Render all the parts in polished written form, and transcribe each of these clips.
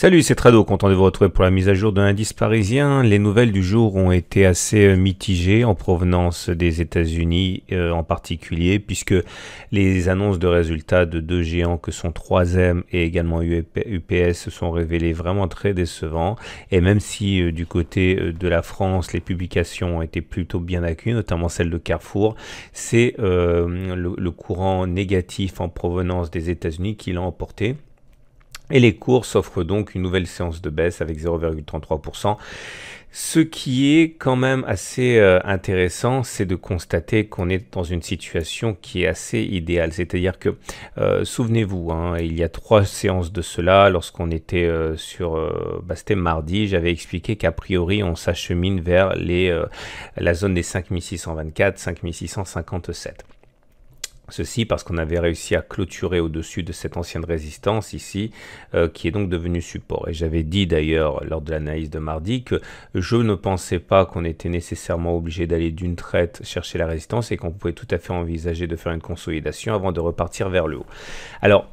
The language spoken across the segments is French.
Salut, c'est Trado, content de vous retrouver pour la mise à jour de l'indice parisien. Les nouvelles du jour ont été assez mitigées en provenance des États-Unis en particulier, puisque les annonces de résultats de deux géants que sont 3M et également UPS se sont révélées vraiment très décevants. Et même si du côté de la France, les publications ont été plutôt bien accueillies, notamment celle de Carrefour, c'est le courant négatif en provenance des États-Unis qui l'a emporté. Et les cours s'offrent donc une nouvelle séance de baisse avec 0,33%. Ce qui est quand même assez intéressant, c'est de constater qu'on est dans une situation qui est assez idéale. C'est-à-dire que, souvenez-vous, hein, il y a 3 séances de cela, lorsqu'on était c'était mardi, j'avais expliqué qu'a priori on s'achemine vers la zone des 5624, 5657. Ceci parce qu'on avait réussi à clôturer au-dessus de cette ancienne résistance ici, qui est donc devenue support. Et j'avais dit d'ailleurs lors de l'analyse de mardi que je ne pensais pas qu'on était nécessairement obligé d'aller d'une traite chercher la résistance et qu'on pouvait tout à fait envisager de faire une consolidation avant de repartir vers le haut. Alors,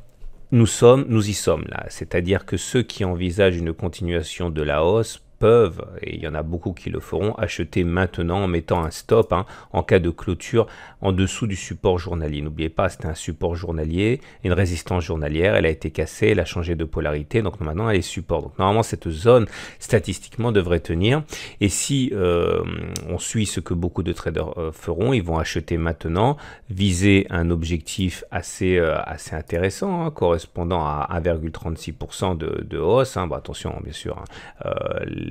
nous y sommes là, c'est-à-dire que ceux qui envisagent une continuation de la hausse peuvent, et il y en a beaucoup qui le feront, acheter maintenant en mettant un stop en cas de clôture en dessous du support journalier. N'oubliez pas, c'était un support journalier, une résistance journalière, elle a été cassée, elle a changé de polarité, donc maintenant elle est support. Donc normalement cette zone statistiquement devrait tenir, et si on suit ce que beaucoup de traders feront, ils vont acheter maintenant, viser un objectif assez intéressant, correspondant à 1,36% de hausse. Attention, bien sûr,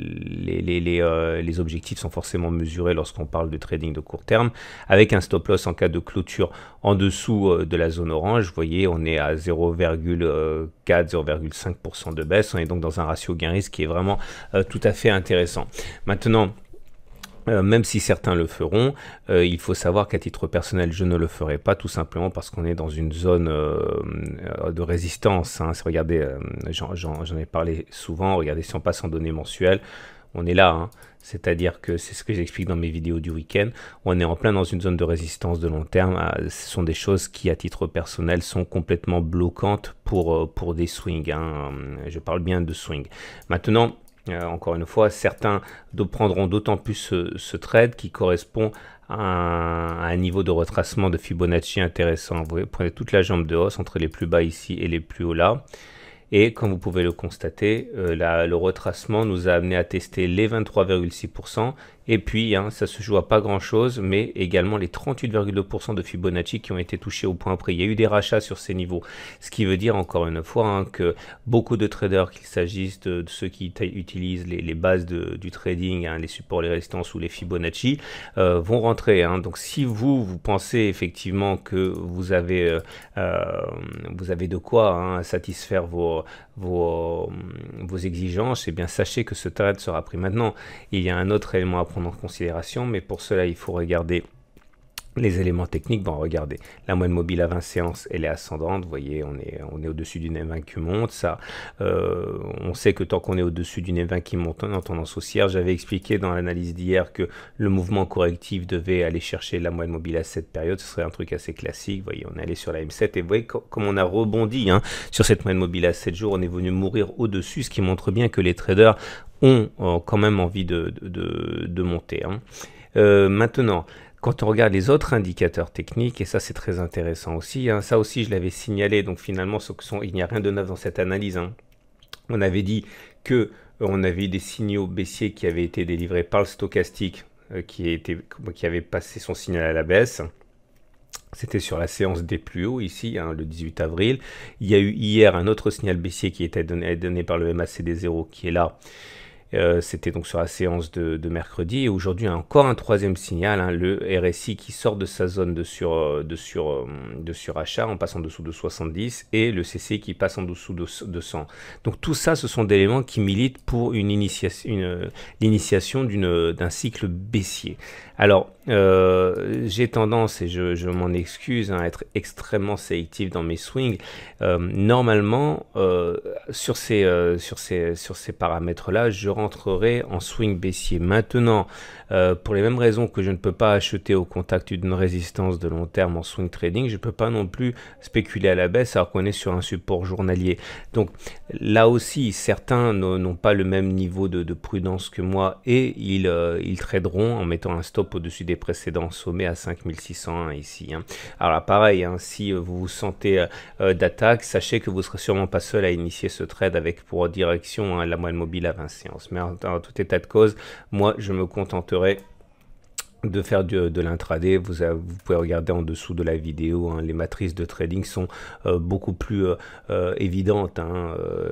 les objectifs sont forcément mesurés lorsqu'on parle de trading de court terme, avec un stop loss en cas de clôture en dessous de la zone orange. Vous voyez, on est à 0,4-0,5% de baisse. On est donc dans un ratio gain-risque qui est vraiment tout à fait intéressant. Maintenant, même si certains le feront, il faut savoir qu'à titre personnel, je ne le ferai pas, tout simplement parce qu'on est dans une zone de résistance. Regardez, j'en ai parlé souvent, regardez, si on passe en données mensuelles, on est là, c'est-à-dire que c'est ce que j'explique dans mes vidéos du week-end, on est en plein dans une zone de résistance de long terme. Ce sont des choses qui, à titre personnel, sont complètement bloquantes pour des swings. Je parle bien de swing. Maintenant, encore une fois, certains prendront d'autant plus ce trade qui correspond à un niveau de retracement de Fibonacci intéressant. Vous prenez toute la jambe de hausse entre les plus bas ici et les plus hauts là. Et comme vous pouvez le constater, le retracement nous a amené à tester les 23,6%. Et puis, ça se joue à pas grand-chose, mais également les 38,2% de Fibonacci qui ont été touchés au point près. Il y a eu des rachats sur ces niveaux. Ce qui veut dire, encore une fois, que beaucoup de traders, qu'il s'agisse de ceux qui utilisent les bases du trading, les supports, les résistances ou les Fibonacci, vont rentrer. Donc, si vous pensez effectivement que vous avez de quoi satisfaire vos exigences, eh bien, sachez que ce trade sera pris. Maintenant, il y a un autre élément à prendre en considération, mais pour cela il faut regarder les éléments techniques. Regardez, la moyenne mobile à 20 séances, elle est ascendante. Vous voyez, on est au-dessus d'une M20 qui monte. On sait que tant qu'on est au-dessus d'une M20 qui monte, on est en tendance haussière. J'avais expliqué dans l'analyse d'hier que le mouvement correctif devait aller chercher la moyenne mobile à cette période. Ce serait un truc assez classique. Vous voyez, on est allé sur la M7 et vous voyez comme on a rebondi sur cette moyenne mobile à 7 jours. On est venu mourir au-dessus, ce qui montre bien que les traders ont quand même envie de monter. Maintenant, quand on regarde les autres indicateurs techniques, et ça c'est très intéressant aussi, ça aussi je l'avais signalé, donc finalement il n'y a rien de neuf dans cette analyse. On avait dit que on avait eu des signaux baissiers qui avaient été délivrés par le stochastique qui avait passé son signal à la baisse. C'était sur la séance des plus hauts ici, le 18 avril. Il y a eu hier un autre signal baissier qui était donné par le MACD0 qui est là. C'était donc sur la séance de mercredi, et aujourd'hui encore un troisième signal, le RSI qui sort de sa zone de surachat en passant en dessous de 70 et le CCI qui passe en dessous de 100. Donc tout ça, ce sont des éléments qui militent pour l'initiation d'un cycle baissier. Alors, j'ai tendance, et je m'en excuse, à être extrêmement sélectif dans mes swings. Normalement, sur ces paramètres-là, je rentrerai en swing baissier. Maintenant, pour les mêmes raisons que je ne peux pas acheter au contact d'une résistance de long terme en swing trading, je ne peux pas non plus spéculer à la baisse alors qu'on est sur un support journalier. Donc là aussi, certains n'ont pas le même niveau de prudence que moi et ils traderont en mettant un stop au-dessus des précédents sommets à 5601 ici. Alors là, pareil, si vous vous sentez d'attaque, sachez que vous ne serez sûrement pas seul à initier ce trade avec pour direction la moyenne mobile à 20 séances. Mais en tout état de cause, moi je me contenterai de faire de l'intraday. Vous pouvez regarder en dessous de la vidéo, les matrices de trading sont beaucoup plus évidentes,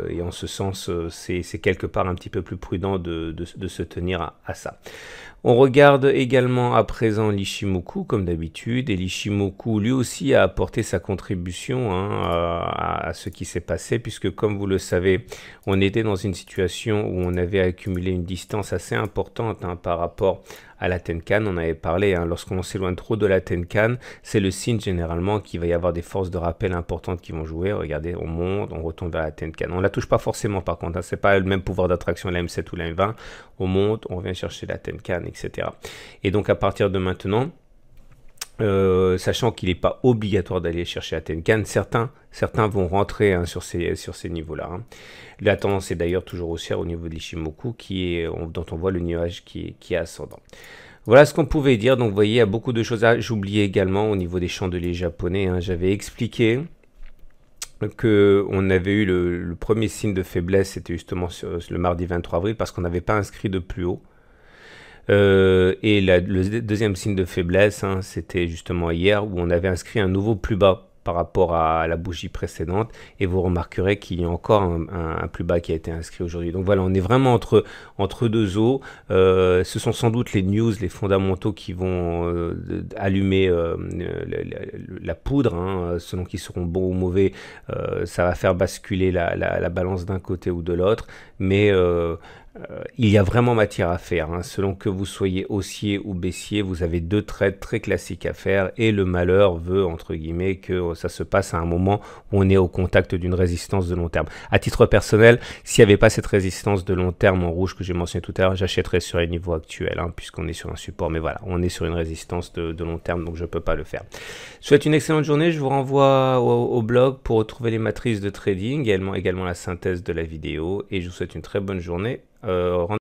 et en ce sens c'est quelque part un petit peu plus prudent de se tenir à ça. On regarde également à présent l'Ichimoku comme d'habitude, et l'Ichimoku lui aussi a apporté sa contribution à ce qui s'est passé, puisque comme vous le savez, on était dans une situation où on avait accumulé une distance assez importante par rapport à la Tenkan. On avait parlé, lorsqu'on s'éloigne trop de la Tenkan, c'est le signe généralement qu'il va y avoir des forces de rappel importantes qui vont jouer. Regardez, on monte, on retourne vers la Tenkan. On la touche pas forcément par contre, c'est pas le même pouvoir d'attraction la M7 ou la M20. On monte, on vient chercher la Tenkan, etc. Et donc à partir de maintenant, sachant qu'il n'est pas obligatoire d'aller chercher la Tenkan, certains vont rentrer sur ces niveaux-là. La tendance est d'ailleurs toujours haussière au niveau de l'Ichimoku, dont on voit le nuage qui est ascendant. Voilà ce qu'on pouvait dire. Donc vous voyez, il y a beaucoup de choses. J'oubliais également au niveau des chandeliers japonais. J'avais expliqué qu'on avait eu le premier signe de faiblesse, c'était justement le mardi 23 avril, parce qu'on n'avait pas inscrit de plus haut. Et le deuxième signe de faiblesse, c'était justement hier où on avait inscrit un nouveau plus bas par rapport à la bougie précédente, et vous remarquerez qu'il y a encore un plus bas qui a été inscrit aujourd'hui. Donc voilà, on est vraiment entre deux eaux. Ce sont sans doute les news, les fondamentaux qui vont allumer la poudre, selon qu'ils seront bons ou mauvais. Ça va faire basculer la balance d'un côté ou de l'autre, mais il y a vraiment matière à faire. Selon que vous soyez haussier ou baissier, vous avez deux trades très classiques à faire, et le malheur veut, entre guillemets, que ça se passe à un moment où on est au contact d'une résistance de long terme. À titre personnel, s'il n'y avait pas cette résistance de long terme en rouge que j'ai mentionné tout à l'heure, j'achèterais sur les niveaux actuels, puisqu'on est sur un support. Mais voilà, on est sur une résistance de long terme, donc je ne peux pas le faire. Je vous souhaite une excellente journée. Je vous renvoie au blog pour retrouver les matrices de trading, également la synthèse de la vidéo, et je vous souhaite une très bonne journée.